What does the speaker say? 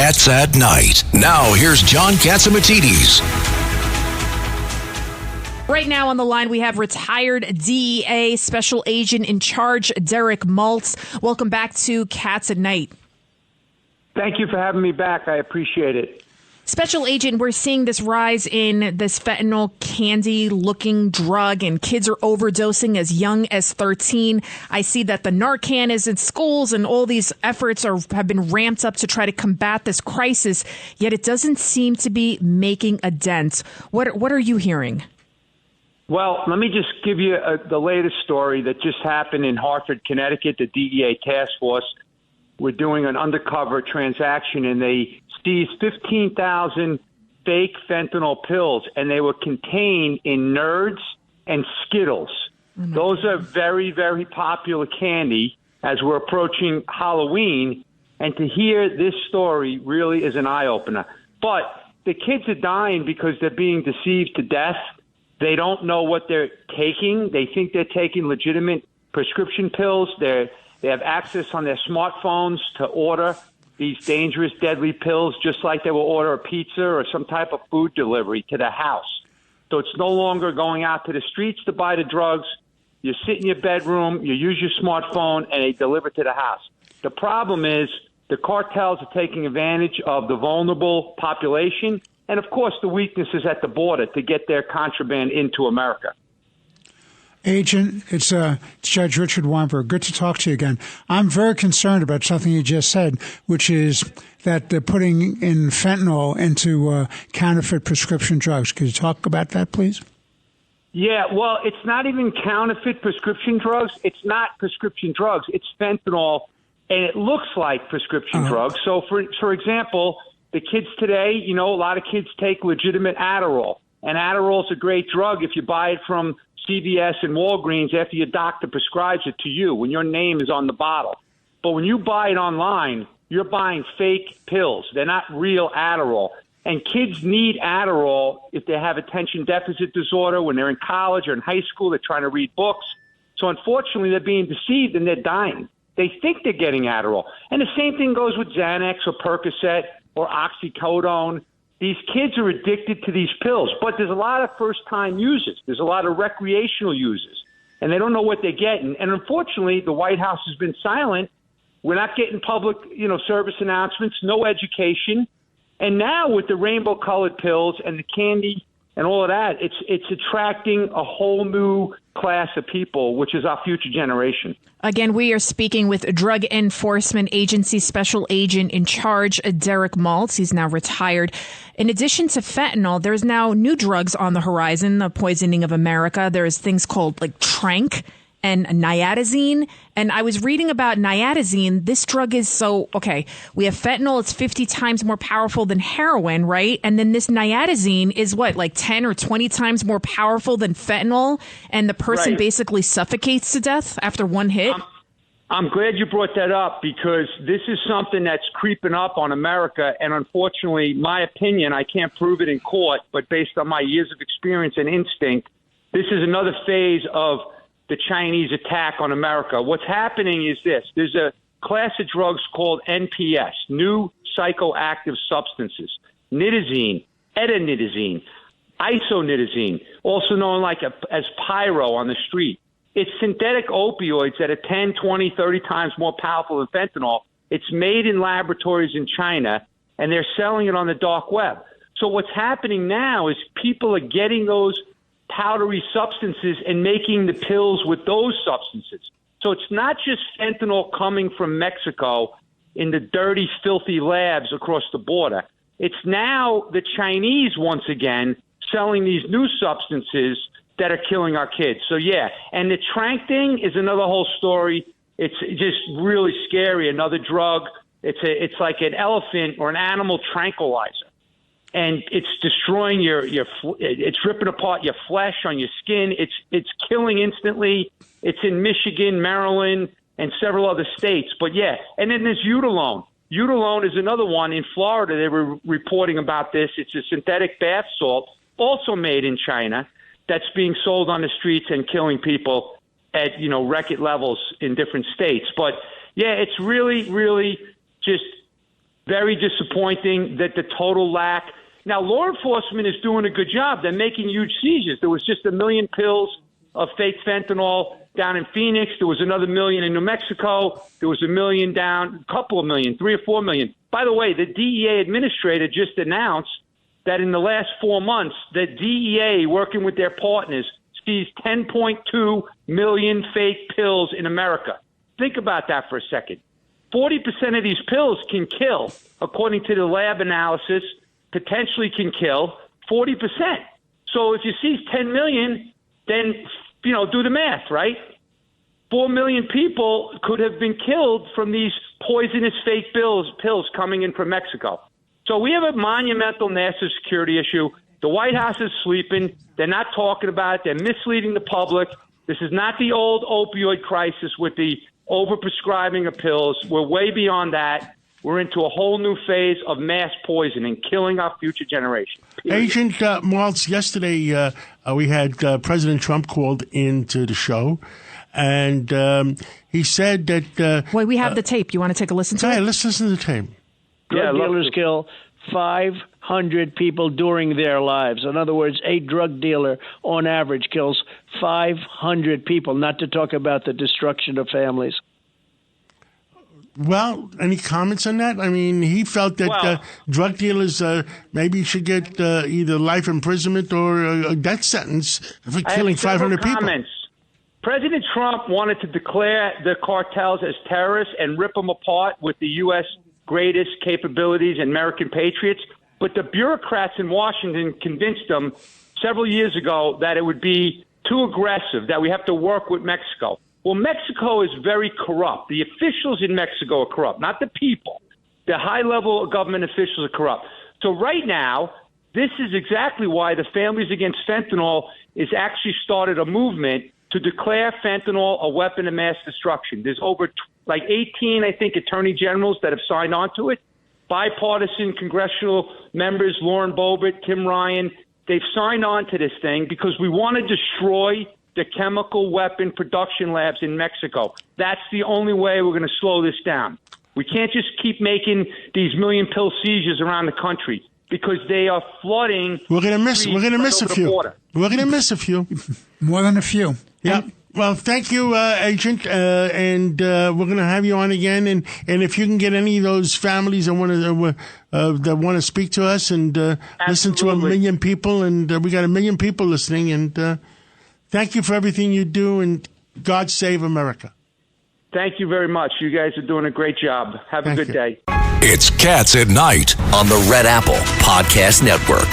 Cats at Night. Now, here's John Catsimatidis. Right now on the line, we have retired DEA Special Agent in Charge, Derek Maltz. Welcome back to Cats at Night. Thank you for having me back. I appreciate it. Special Agent, we're seeing this rise in this fentanyl candy-looking drug, and kids are overdosing as young as 13. I see that the Narcan is in schools, and all these efforts have been ramped up to try to combat this crisis, yet it doesn't seem to be making a dent. What are you hearing? Well, let me just give you the latest story that just happened in Hartford, Connecticut. The DEA task force were doing an undercover transaction, and they seized 15,000 fake fentanyl pills, and they were contained in Nerds and Skittles. Those are very, very popular candy as we're approaching Halloween, and to hear this story really is an eye-opener. But the kids are dying because they're being deceived to death. They don't know what they're taking. They think they're taking legitimate prescription pills. They have access on their smartphones to order these dangerous, deadly pills, just like they will order a pizza or some type of food delivery to their house. So it's no longer going out to the streets to buy the drugs. You sit in your bedroom, you use your smartphone, and they deliver to the house. The problem is the cartels are taking advantage of the vulnerable population and, of course, the weaknesses at the border to get their contraband into America. Agent, it's Judge Richard Weinberg. Good to talk to you again. I'm very concerned about something you just said, which is that they're putting in fentanyl into counterfeit prescription drugs. Could you talk about that, please? Yeah, well, it's not even counterfeit prescription drugs. It's not prescription drugs. It's fentanyl, and it looks like prescription drugs. So, for example, the kids today, a lot of kids take legitimate Adderall, and Adderall's a great drug if you buy it from CVS and Walgreens after your doctor prescribes it to you when your name is on the bottle. But when you buy it online, you're buying fake pills. They're not real Adderall. And kids need Adderall if they have attention deficit disorder, when they're in college or in high school, they're trying to read books. So unfortunately, they're being deceived and they're dying. They think they're getting Adderall. And the same thing goes with Xanax or Percocet or oxycodone. These kids are addicted to these pills, but there's a lot of first-time users. There's a lot of recreational users, and they don't know what they're getting. And unfortunately, the White House has been silent. We're not getting public, service announcements, no education. And now with the rainbow-colored pills and the candy and all of that, it's attracting a whole new class of people, which is our future generation. Again, we are speaking with Drug Enforcement Agency Special Agent in Charge, Derek Maltz. He's now retired. In addition to fentanyl, there's now new drugs on the horizon, the poisoning of America. There's things called like Tranq and nitazene. And I was reading about nitazene. This drug is we have fentanyl. It's 50 times more powerful than heroin, right? And then this nitazene is like 10 or 20 times more powerful than fentanyl. And the person basically suffocates to death after one hit. I'm glad you brought that up because this is something that's creeping up on America. And unfortunately, my opinion, I can't prove it in court, but based on my years of experience and instinct, this is another phase of the Chinese attack on America. What's happening is this. There's a class of drugs called NPS, new psychoactive substances, nitazene, etanidazine, isonitazine, also known as pyro on the street. It's synthetic opioids that are 10, 20, 30 times more powerful than fentanyl. It's made in laboratories in China, and they're selling it on the dark web. So what's happening now is people are getting those powdery substances and making the pills with those substances. So it's not just fentanyl coming from Mexico in the dirty, filthy labs across the border. It's now the Chinese, once again, selling these new substances that are killing our kids. So, yeah, and the Tranq thing is another whole story. It's just really scary, another drug. It's like an elephant or an animal tranquilizer. And it's destroying it's ripping apart your flesh on your skin. It's killing instantly. It's in Michigan, Maryland, and several other states. But yeah, and then there's Udalone. Udalone is another one in Florida. They were reporting about this. It's a synthetic bath salt, also made in China, that's being sold on the streets and killing people at record levels in different states. But yeah, it's really, really just Very disappointing that the total lack. Now, law enforcement is doing a good job. They're making huge seizures. There was just 1 million pills of fake fentanyl down in Phoenix. There was another 1 million in New Mexico. There was 1 million down, a couple of million, 3 or 4 million. By the way, the DEA administrator just announced that in the last 4 months, the DEA, working with their partners, seized 10.2 million fake pills in America. Think about that for a second. 40% of these pills can kill, according to the lab analysis, potentially can kill 40%. So if you seize 10 million, then, do the math, right? 4 million people could have been killed from these poisonous fake pills coming in from Mexico. So we have a monumental national security issue. The White House is sleeping. They're not talking about it. They're misleading the public. This is not the old opioid crisis with the overprescribing of pills. We're way beyond that. We're into a whole new phase of mass poisoning, killing our future generation. Period. Agent Maltz, yesterday we had President Trump called into the show, and he said that... Wait, we have the tape. You want to take a listen to it? Yeah, let's listen to the tape. Drug dealers kill 500 people during their lives. In other words, a drug dealer on average kills 500 people, not to talk about the destruction of families. Well, any comments on that? I mean, he felt that drug dealers maybe should get either life imprisonment or a death sentence for killing 500 people. President Trump wanted to declare the cartels as terrorists and rip them apart with the U.S. greatest capabilities and American patriots. But the bureaucrats in Washington convinced them several years ago that it would be too aggressive, that we have to work with Mexico. Well, Mexico is very corrupt. The officials in Mexico are corrupt, not the people. The high-level government officials are corrupt. So right now, this is exactly why the Families Against Fentanyl has actually started a movement to declare fentanyl a weapon of mass destruction. There's over 18, I think, attorney generals that have signed on to it. Bipartisan congressional members, Lauren Boebert, Tim Ryan, they've signed on to this thing because we want to destroy the chemical weapon production labs in Mexico. That's the only way we're going to slow this down. We can't just keep making these million pill seizures around the country because they are flooding. We're going to miss a few. We're going to miss a few. More than a few. Yeah. Well, thank you, Agent, and we're going to have you on again. And if you can get any of those families that want to speak to us and listen to 1 million people, and we got 1 million people listening, and thank you for everything you do, and God save America. Thank you very much. You guys are doing a great job. Have a good day. It's Cats at Night on the Red Apple Podcast Network.